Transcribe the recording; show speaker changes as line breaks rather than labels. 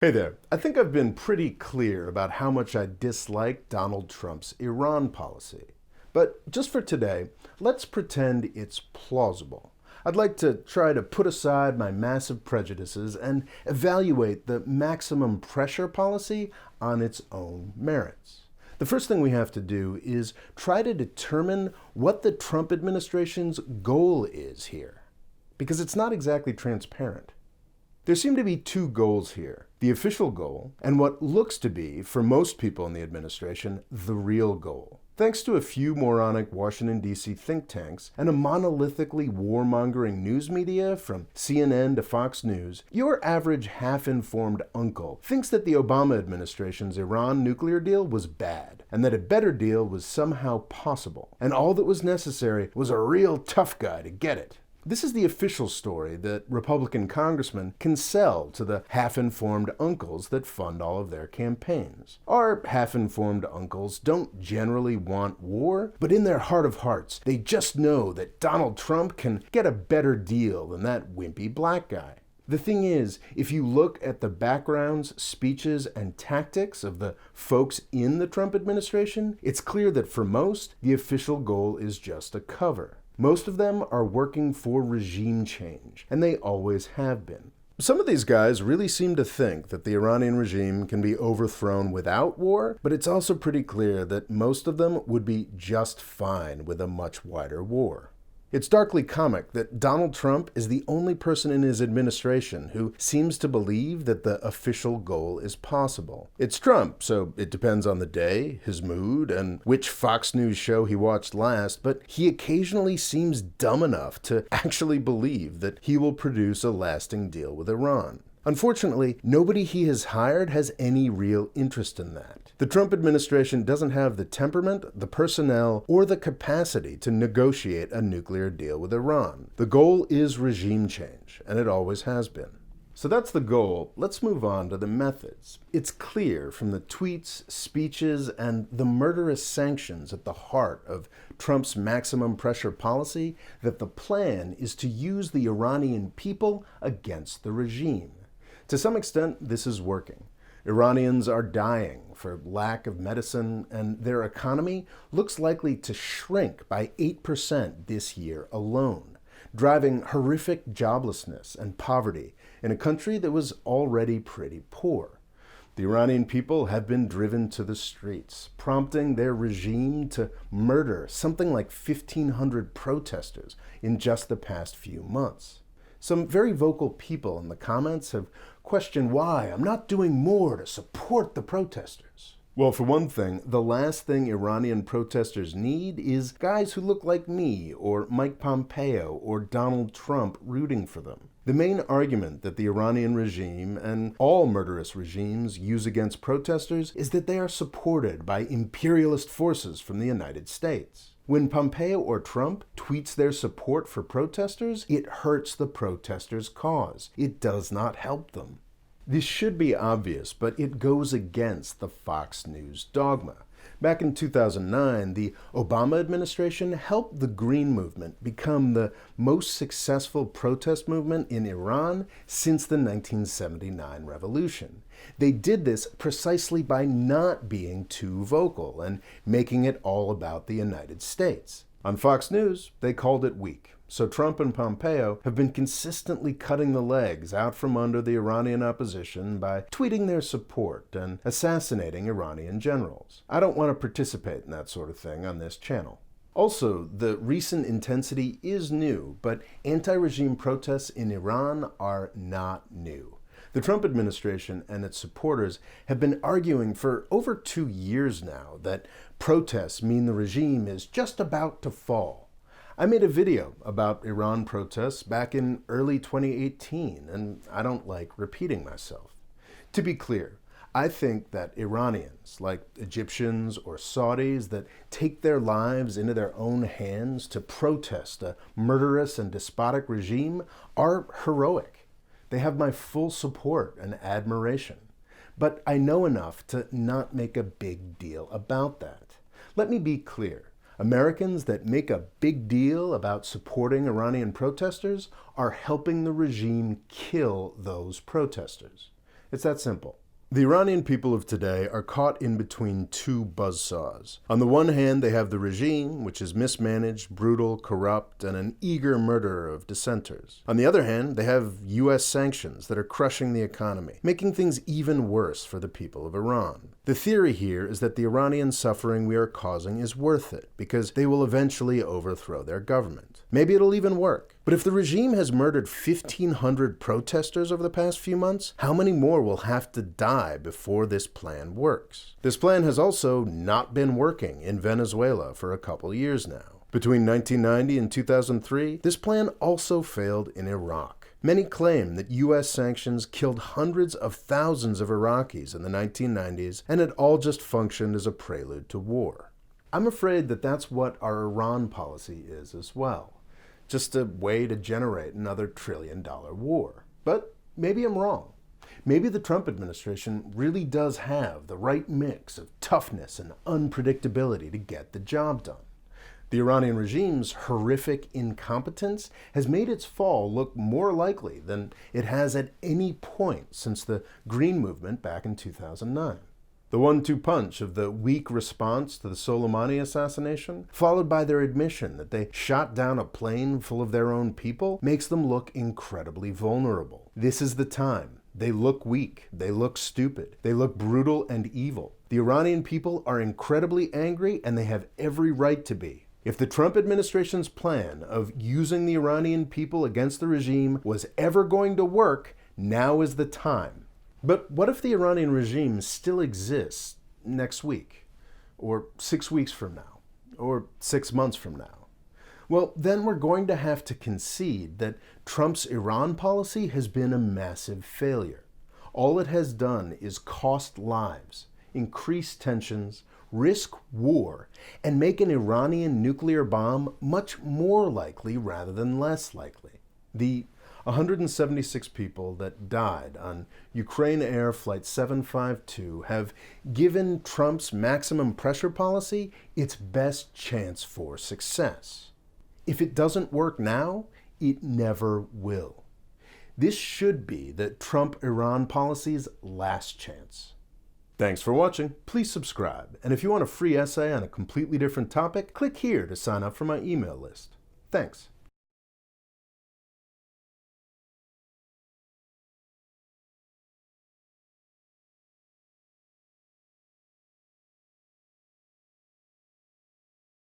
Hey there. I think I've been pretty clear about how much I dislike Donald Trump's Iran policy. But just for today, let's pretend it's plausible. I'd like to try to put aside my massive prejudices and evaluate the maximum pressure policy on its own merits. The first thing we have to do is try to determine what the Trump administration's goal is here, because it's not exactly transparent. There seem to be two goals here: the official goal and what looks to be, for most people in the administration, the real goal. Thanks to a few moronic Washington, D.C. think tanks and a monolithically warmongering news media from CNN to Fox News, your average half-informed uncle thinks that the Obama administration's Iran nuclear deal was bad and that a better deal was somehow possible, and all that was necessary was a real tough guy to get it. This is the official story that Republican congressmen can sell to the half-informed uncles that fund all of their campaigns. Our half-informed uncles don't generally want war, but in their heart of hearts, they just know that Donald Trump can get a better deal than that wimpy black guy. The thing is, if you look at the backgrounds, speeches, and tactics of the folks in the Trump administration, it's clear that for most, the official goal is just a cover. Most of them are working for regime change, and they always have been. Some of these guys really seem to think that the Iranian regime can be overthrown without war, but it's also pretty clear that most of them would be just fine with a much wider war. It's darkly comic that Donald Trump is the only person in his administration who seems to believe that the official goal is possible. It's Trump, so it depends on the day, his mood, and which Fox News show he watched last, but he occasionally seems dumb enough to actually believe that he will produce a lasting deal with Iran. Unfortunately, nobody he has hired has any real interest in that. The Trump administration doesn't have the temperament, the personnel, or the capacity to negotiate a nuclear deal with Iran. The goal is regime change, and it always has been. So that's the goal. Let's move on to the methods. It's clear from the tweets, speeches, and the murderous sanctions at the heart of Trump's maximum pressure policy that the plan is to use the Iranian people against the regime. To some extent, this is working. Iranians are dying for lack of medicine, and their economy looks likely to shrink by 8% this year alone, driving horrific joblessness and poverty in a country that was already pretty poor. The Iranian people have been driven to the streets, prompting their regime to murder something like 1,500 protesters in just the past few months. Some very vocal people in the comments have questioned why I'm not doing more to support the protesters. Well, for one thing, the last thing Iranian protesters need is guys who look like me, or Mike Pompeo, or Donald Trump rooting for them. The main argument that the Iranian regime and all murderous regimes use against protesters is that they are supported by imperialist forces from the United States. When Pompeo or Trump tweets their support for protesters, it hurts the protesters' cause. It does not help them. This should be obvious, but it goes against the Fox News dogma. Back in 2009, the Obama administration helped the Green Movement become the most successful protest movement in Iran since the 1979 revolution. They did this precisely by not being too vocal and making it all about the United States. On Fox News, they called it weak. So Trump and Pompeo have been consistently cutting the legs out from under the Iranian opposition by tweeting their support and assassinating Iranian generals. I don't want to participate in that sort of thing on this channel. Also, the recent intensity is new, but anti-regime protests in Iran are not new. The Trump administration and its supporters have been arguing for over 2 years now that protests mean the regime is just about to fall. I made a video about Iran protests back in early 2018, and I don't like repeating myself. To be clear, I think that Iranians, like Egyptians or Saudis, that take their lives into their own hands to protest a murderous and despotic regime are heroic. They have my full support and admiration. But I know enough to not make a big deal about that. Let me be clear. Americans that make a big deal about supporting Iranian protesters are helping the regime kill those protesters. It's that simple. The Iranian people of today are caught in between two buzzsaws. On the one hand, they have the regime, which is mismanaged, brutal, corrupt, and an eager murderer of dissenters. On the other hand, they have U.S. sanctions that are crushing the economy, making things even worse for the people of Iran. The theory here is that the Iranian suffering we are causing is worth it, because they will eventually overthrow their government. Maybe it'll even work. But if the regime has murdered 1,500 protesters over the past few months, how many more will have to die before this plan works? This plan has also not been working in Venezuela for a couple years now. Between 1990 and 2003, this plan also failed in Iraq. Many claim that U.S. sanctions killed hundreds of thousands of Iraqis in the 1990s, and it all just functioned as a prelude to war. I'm afraid that that's what our Iran policy is as well. Just a way to generate another trillion-dollar war. But maybe I'm wrong. Maybe the Trump administration really does have the right mix of toughness and unpredictability to get the job done. The Iranian regime's horrific incompetence has made its fall look more likely than it has at any point since the Green Movement back in 2009. The 1-2 punch of the weak response to the Soleimani assassination, followed by their admission that they shot down a plane full of their own people, makes them look incredibly vulnerable. This is the time. They look weak. They look stupid. They look brutal and evil. The Iranian people are incredibly angry, and they have every right to be. If the Trump administration's plan of using the Iranian people against the regime was ever going to work, now is the time. But what if the Iranian regime still exists next week, or 6 weeks from now, or 6 months from now? Well, then we're going to have to concede that Trump's Iran policy has been a massive failure. All it has done is cost lives, increase tensions, risk war, and make an Iranian nuclear bomb much more likely rather than less likely. The 176 people that died on Ukraine Air Flight 752 have given Trump's maximum pressure policy its best chance for success. If it doesn't work now, it never will. This should be the Trump-Iran policy's last chance. Thanks for watching. Please subscribe. And if you want a free essay on a completely different topic, click here to sign up for my email list. Thanks.